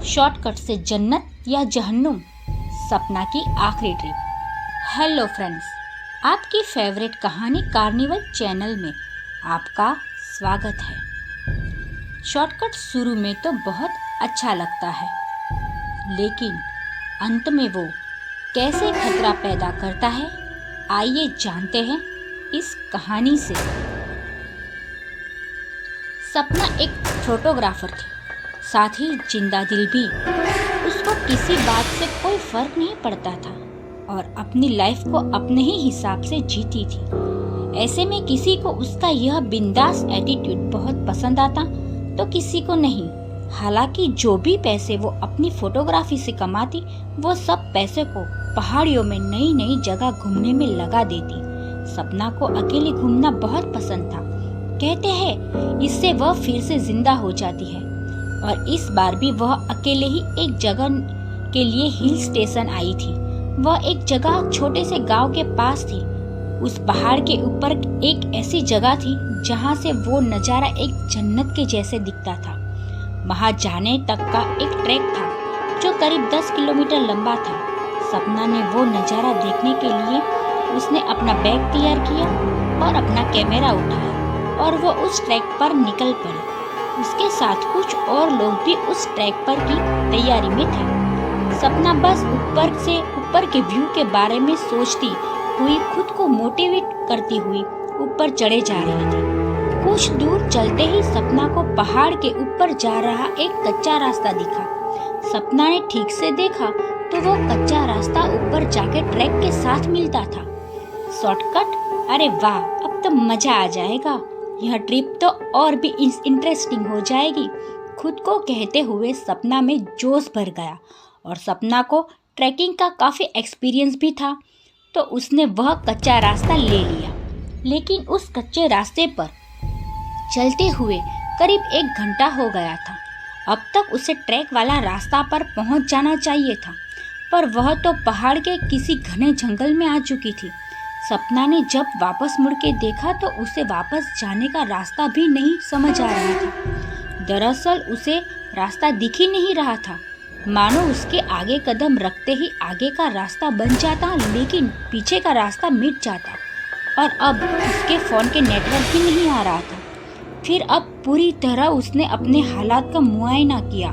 Shortcut से जन्नत या जहन्नुम, सपना की आखिरी ट्रिप। हेलो फ्रेंड्स, आपकी फेवरेट कहानी कार्निवल चैनल में आपका स्वागत है। शॉर्टकट शुरू में तो बहुत अच्छा लगता है, लेकिन अंत में वो कैसे खतरा पैदा करता है, आइए जानते हैं इस कहानी से। सपना एक फोटोग्राफर थी, साथ ही जिंदा दिल भी। उसको किसी बात से कोई फर्क नहीं पड़ता था और अपनी लाइफ को अपने ही हिसाब से जीती थी। ऐसे में किसी को उसका यह बिंदास एटीट्यूड बहुत पसंद आता तो किसी को नहीं। हालांकि जो भी पैसे वो अपनी फोटोग्राफी से कमाती, वो सब पैसे को पहाड़ियों में नई नई जगह घूमने में लगा देती। सपना को अकेले घूमना बहुत पसंद था। कहते हैं इससे वह फिर से जिंदा हो जाती है। और इस बार भी वह अकेले ही एक जगह के लिए हिल स्टेशन आई थी। वह एक जगह छोटे से गांव के पास थी। उस पहाड़ के ऊपर एक ऐसी जगह थी जहां से वो नजारा एक जन्नत के जैसे दिखता था। वहां जाने तक का एक ट्रैक था जो करीब 10 किलोमीटर लंबा था। सपना ने वो नजारा देखने के लिए उसने अपना बैग तैयार किया और अपना कैमरा उठाया और वो उस ट्रैक पर निकल पड़ी। उसके साथ कुछ और लोग भी उस ट्रैक पर की तैयारी में थे। सपना बस ऊपर के व्यू के बारे में सोचती हुई खुद को मोटिवेट करती हुई ऊपर चढ़े जा रही थी। कुछ दूर चलते ही सपना को पहाड़ के ऊपर जा रहा एक कच्चा रास्ता दिखा। सपना ने ठीक से देखा तो वो कच्चा रास्ता ऊपर जाके ट्रैक के साथ मिलता था। शॉर्टकट, अरे वाह, अब तो मजा आ जाएगा। यह ट्रिप तो और भी इंटरेस्टिंग हो जाएगी। खुद को कहते हुए सपना में जोश भर गया और सपना को ट्रैकिंग का काफ़ी एक्सपीरियंस भी था, तो उसने वह कच्चा रास्ता ले लिया। लेकिन उस कच्चे रास्ते पर चलते हुए करीब 1 घंटा हो गया था। अब तक उसे ट्रैक वाला रास्ता पर पहुंच जाना चाहिए था, पर वह तो पहाड़ के किसी घने जंगल में आ चुकी थी। सपना ने जब वापस मुड़ के देखा तो उसे वापस जाने का रास्ता भी नहीं समझ आ रहा था। दरअसल उसे रास्ता दिख ही नहीं रहा था, मानो उसके आगे कदम रखते ही आगे का रास्ता बन जाता, लेकिन पीछे का रास्ता मिट जाता। और अब उसके फ़ोन के नेटवर्क भी नहीं आ रहा था। फिर अब पूरी तरह उसने अपने हालात का मुआयना किया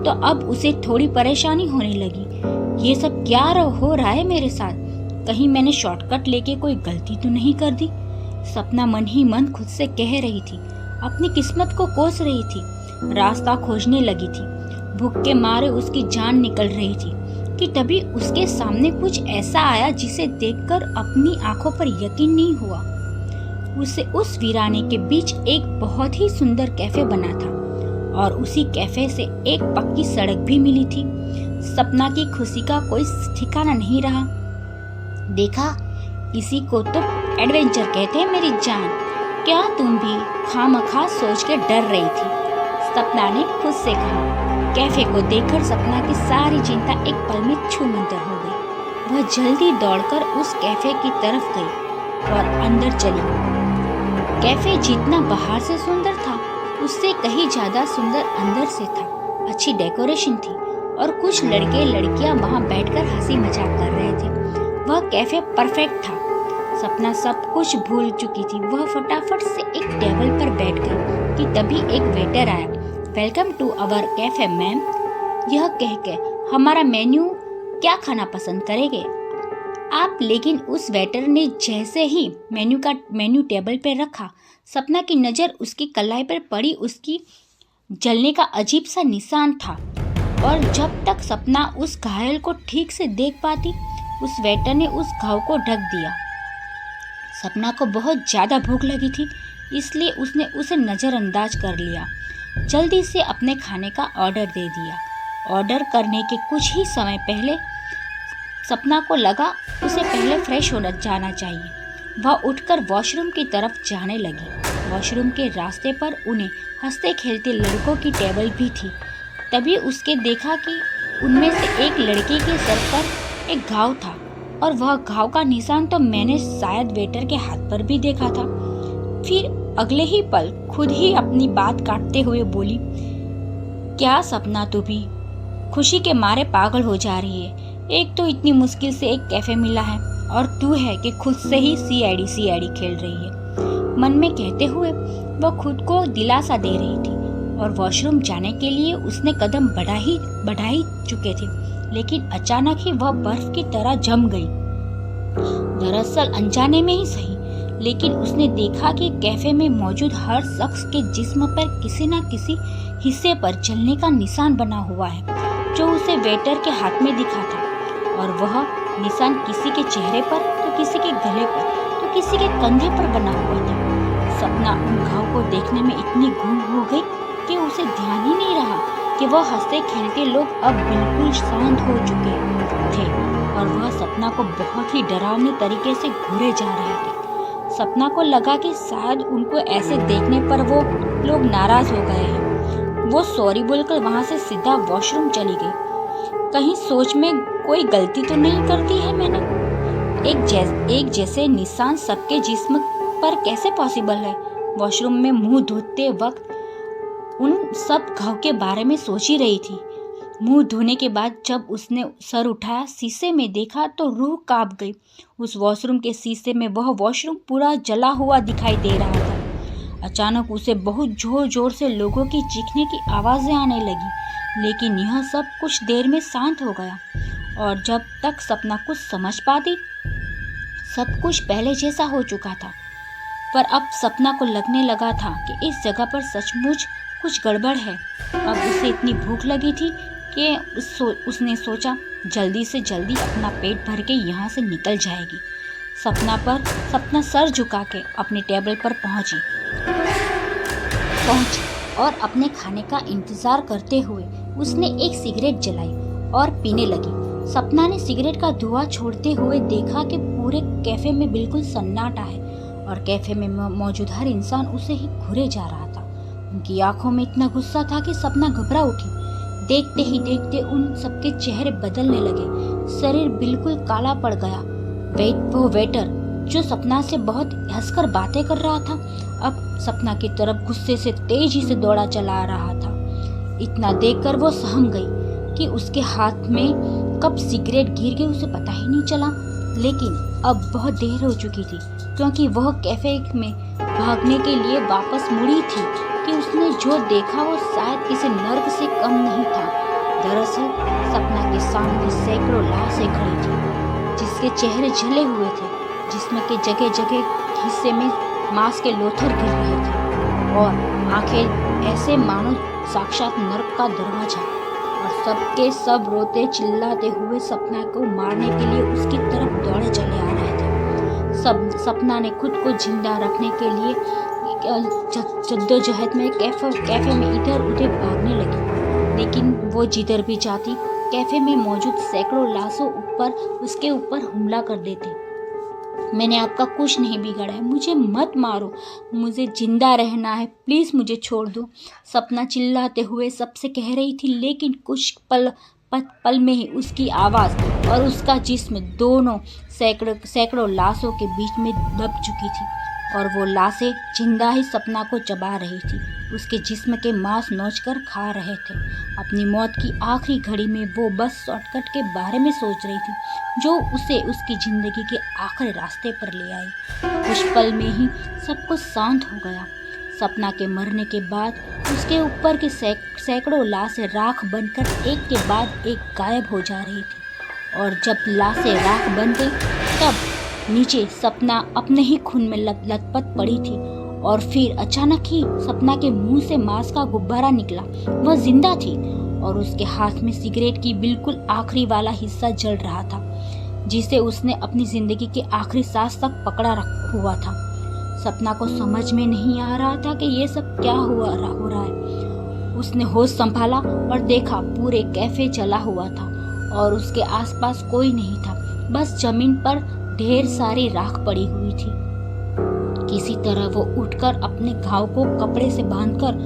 तो अब उसे थोड़ी परेशानी होने लगी। ये सब क्या हो रहा है मेरे साथ? कहीं मैंने शॉर्टकट लेके कोई गलती तो नहीं कर दी? सपना मन ही मन खुद से कह रही थी, अपनी किस्मत को कोस रही थी, रास्ता खोजने लगी थी। भूख के मारे उसकी जान निकल रही थी कि तभी उसके सामने कुछ ऐसा आया जिसे देखकर अपनी आंखों पर यकीन नहीं हुआ। उसे उस वीराने के बीच एक बहुत ही सुंदर कैफे बना था और उसी कैफे से एक पक्की सड़क भी मिली थी। सपना की खुशी का कोई ठिकाना नहीं रहा। देखा, इसी को तो एडवेंचर कहते हैं मेरी जान। क्या तुम भी खामखा सोच के डर रही थी? सपना ने खुद से कहा। कैफे को देखकर सपना की सारी चिंता एक पल में छूमंतर हो गई। वह जल्दी दौड़कर उस कैफे की तरफ गई और अंदर चली। कैफे जितना बाहर से सुंदर था, उससे कहीं ज्यादा सुंदर अंदर से था। अच्छी डेकोरेशन थी और कुछ लड़के लड़कियां वहां बैठकर हंसी मजाक कर रहे थे। वह कैफे परफेक्ट था। सपना सब कुछ भूल चुकी थी। वह फटाफट से एक टेबल पर बैठ गई कि तभी एक वेटर आया। Welcome to our cafe ma'am, यह कह के हमारा मेन्यू क्या खाना पसंद करेंगे आप? लेकिन उस वेटर ने जैसे ही मेन्यू टेबल पर रखा, सपना की नज़र उसकी कलाई पर पड़ी। उसकी जलने का अजीब सा निशान था और जब तक सपना उस घायल को ठीक से देख पाती, उस वेटर ने उस घाव को ढक दिया। सपना को बहुत ज़्यादा भूख लगी थी, इसलिए उसने उसे नज़रअंदाज कर लिया। जल्दी से अपने खाने का ऑर्डर दे दिया। ऑर्डर करने के कुछ ही समय पहले सपना को लगा उसे पहले फ्रेश होना जाना चाहिए। वह उठकर वॉशरूम की तरफ जाने लगी। वॉशरूम के रास्ते पर उन्हें हंसते खेलते लड़कों की टेबल भी थी। तभी उसके देखा कि उनमें से एक लड़के के सर पर एक घाव था और वह घाव का निशान तो मैंने शायद वेटर के हाथ पर भी देखा था। फिर अगले ही पल खुद ही अपनी बात काटते हुए बोली, क्या सपना, तू भी खुशी के मारे पागल हो जा रही है। एक तो इतनी मुश्किल से एक कैफे मिला है और तू है कि खुद से ही सीआईडी खेल रही है। मन में कहते हुए वह खुद को दिलासा दे रही थी और वॉशरूम जाने के लिए उसने कदम बढ़ा ही चुके थे, लेकिन अचानक ही वह बर्फ की तरह जम गई। दरअसल अनजाने में ही सही, लेकिन उसने देखा कि कैफे में मौजूद हर शख्स के जिस्म पर किसी न किसी हिस्से पर जलने का निशान बना हुआ है, जो उसे वेटर के हाथ में दिखा था। और वह निशान किसी के चेहरे पर, तो किसी के गले पर, तो किसी के कंधे पर बना हुआ था। सपना उन घाव को देखने में इतनी गुम हो गई कि उसे ध्यान ही नहीं रहा कि वह हंसते खेलते लोग अब बिल्कुल शांत हो चुके थे और वह सपना को बहुत ही डरावने तरीके से घूरे जा रहे थे। सपना को लगा कि शायद उनको ऐसे देखने पर वो लोग नाराज हो गए हैं। वो सॉरी बोलकर वहां से सीधा वॉशरूम चली गई। कहीं सोच में कोई गलती तो नहीं करती है मैंने। एक जैसे निशान सबके जिस्म पर कैसे पॉसिबल है। वॉशरूम में मुंह धोते वक्त उन सब घाव के बारे में सोच ही रही थी। मुंह धोने के बाद जब उसने सर उठाया, शीशे में देखा तो रूह कांप गई। उस वॉशरूम के शीशे में वह वॉशरूम पूरा जला हुआ दिखाई दे रहा था। अचानक उसे बहुत जोर जोर से लोगों की चीखने की आवाजें आने लगी, लेकिन यह सब कुछ देर में शांत हो गया। और जब तक सपना कुछ समझ पाती, सब कुछ पहले जैसा हो चुका था। पर अब सपना को लगने लगा था कि इस जगह पर सचमुच कुछ गड़बड़ है। अब उसे इतनी भूख लगी थी कि उसने सोचा जल्दी से जल्दी अपना पेट भर के यहाँ से निकल जाएगी। सपना सर झुका के अपने टेबल पर पहुंची और अपने खाने का इंतजार करते हुए उसने एक सिगरेट जलाई और पीने लगी। सपना ने सिगरेट का धुआं छोड़ते हुए देखा कि पूरे कैफे में बिल्कुल सन्नाटा है और कैफे में मौजूद हर इंसान उसे ही घूरे जा रहा था। उनकी आंखों में इतना गुस्सा था कि सपना घबरा उठी। देखते ही देखते उन सबके चेहरे बदलने लगे। शरीर बिल्कुल काला पड़ गया। वो वेटर जो सपना से बहुत हंसकर बातें कर रहा था, अब सपना की तरफ गुस्से से तेजी से दौड़ा चला आ रहा था। इतना देखकर वो सहम गई कि उसके हाथ में कब सिगरेट गिर गई उसे पता ही नहीं चला। लेकिन अब बहुत देर हो चुकी थी, क्योंकि वह कैफे में भागने के लिए वापस मुड़ी थी कि उसने जो देखा वो शायद किसी नर्क से कम नहीं था। दरअसल सपना के सामने सैकड़ों लाशें खड़ी थी, जिसके चेहरे जले हुए थे, जिसमें के जगह जगह हिस्से में मांस के लोथर गिर रहे थे और आंखें ऐसे मानो साक्षात नर्क का दरवाजा। और सबके सब रोते चिल्लाते हुए सपना को मारने के लिए उसकी तरफ दौड़े चले आ रहे थे। सपना ने खुद को जिंदा रखने के लिए जद्दोजहद में कैफे में इधर उधर भागने लगी, लेकिन वो जिधर भी जाती कैफे में मौजूद सैकड़ों लाशों उसके ऊपर हमला कर देते। मैंने आपका कुछ नहीं बिगाड़ा है, मुझे मत मारो, मुझे जिंदा रहना है, प्लीज मुझे छोड़ दो, सपना चिल्लाते हुए सबसे कह रही थी। लेकिन कुछ पल में ही उसकी आवाज़ और उसका जिस्म दोनों सैकड़ों लाशों के बीच में दब चुकी थी और वो लाशें जिंदा ही सपना को चबा रही थी, उसके जिस्म के मांस नोचकर खा रहे थे। अपनी मौत की आखिरी घड़ी में वो बस शॉर्टकट के बारे में सोच रही थी, जो उसे उसकी जिंदगी के आखिरी रास्ते पर ले आई। कुछ पल में ही सब कुछ शांत हो गया। सपना के मरने के बाद उसके ऊपर की सैकड़ों लाशें राख बनकर एक के बाद एक गायब हो जा रही थी और जब लाशें राख बन गई तब नीचे सपना अपने ही खून में लथपथ पड़ी थी। और फिर अचानक ही सपना के मुंह से मांस का गुब्बारा निकला। वह जिंदा थी और उसके हाथ में सिगरेट की बिल्कुल आखिरी वाला हिस्सा जल रहा था, जिसे उसने अपनी जिंदगी के आखिरी सांस तक पकड़ा हुआ था। सपना को समझ में नहीं आ रहा था कि ये सब क्या हो रहा है। उसने होश संभाला और देखा पूरे कैफे जला हुआ था और उसके आसपास कोई नहीं था, बस जमीन पर ढेर सारी राख पड़ी हुई थी। किसी तरह वो उठकर अपने घाव को कपड़े से बांधकर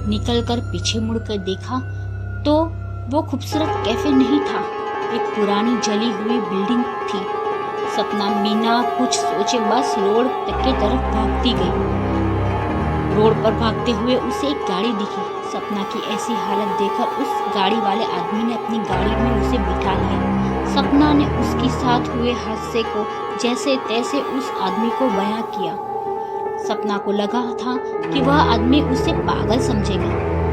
निकलकर पीछे मुड़कर देखा तो वो खूबसूरत कैफे नहीं था, एक पुरानी जली हुई बिल्डिंग थी। सपना बिना कुछ सोचे बस रोड की तरफ भागती गई। रोड पर भागते हुए उसे एक गाड़ी दिखी। सपना की ऐसी हालत देखकर उस गाड़ी वाले आदमी ने अपनी गाड़ी में उसे बिठा लिया। सपना ने उसके साथ हुए हादसे को जैसे तैसे उस आदमी को बयां किया। सपना को लगा था कि वह आदमी उसे पागल समझेगा,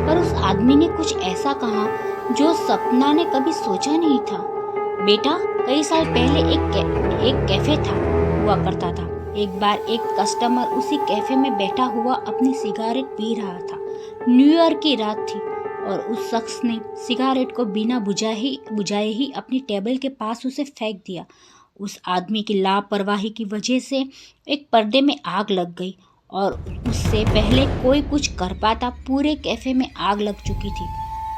पर उस आदमी ने कुछ ऐसा कहा जो सपना ने कभी सोचा नहीं था। बेटा, कई साल पहले एक कैफे हुआ करता था। एक बार एक कस्टमर उसी कैफे में बैठा हुआ अपनी सिगारेट पी रहा था। न्यू ईयर की रात थी और उस शख्स ने सिगारेट को बिना बुझाए ही अपनी टेबल के पास उसे फेंक दिया। उस आदमी की लापरवाही की वजह से एक पर्दे में आग लग गई और उससे पहले कोई कुछ कर पाता पूरे कैफे में आग लग चुकी थी।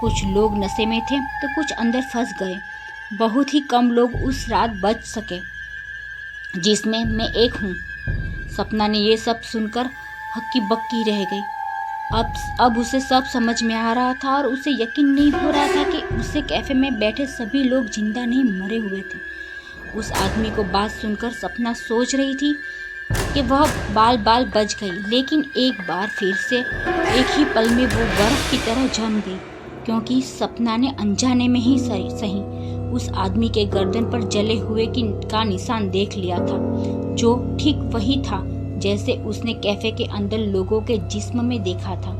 कुछ लोग नशे में थे तो कुछ अंदर फंस गए। बहुत ही कम लोग उस रात बच सके, जिसमें मैं एक हूँ। सपना ने ये सब सुनकर हक्की बक्की रह गई। अब उसे सब समझ में आ रहा था और उसे यकीन नहीं हो रहा था कि उसे कैफे में बैठे सभी लोग जिंदा नहीं मरे हुए थे। उस आदमी को बात सुनकर सपना सोच रही थी कि वह बाल बच गई, लेकिन एक बार फिर से एक ही पल में वो बर्फ की तरह जम गई, क्योंकि सपना ने अनजाने में ही सही उस आदमी के गर्दन पर जले हुए का निशान देख लिया था, जो ठीक वही था जैसे उसने कैफे के अंदर लोगों के जिस्म में देखा था।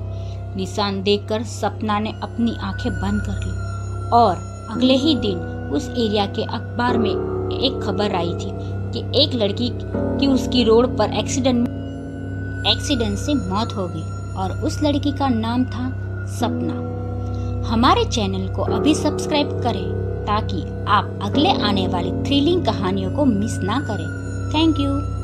निशान देखकर सपना ने अपनी आंखें बंद कर ली और अगले ही दिन उस एरिया के अखबार में एक खबर आई थी कि एक लड़की की उसकी रोड पर एक्सीडेंट से मौत हो गई और उस लड़की का नाम था सपना। हमारे चैनल को अभी सब्सक्राइब करें ताकि आप अगले आने वाली थ्रिलिंग कहानियों को मिस ना करें। Thank you.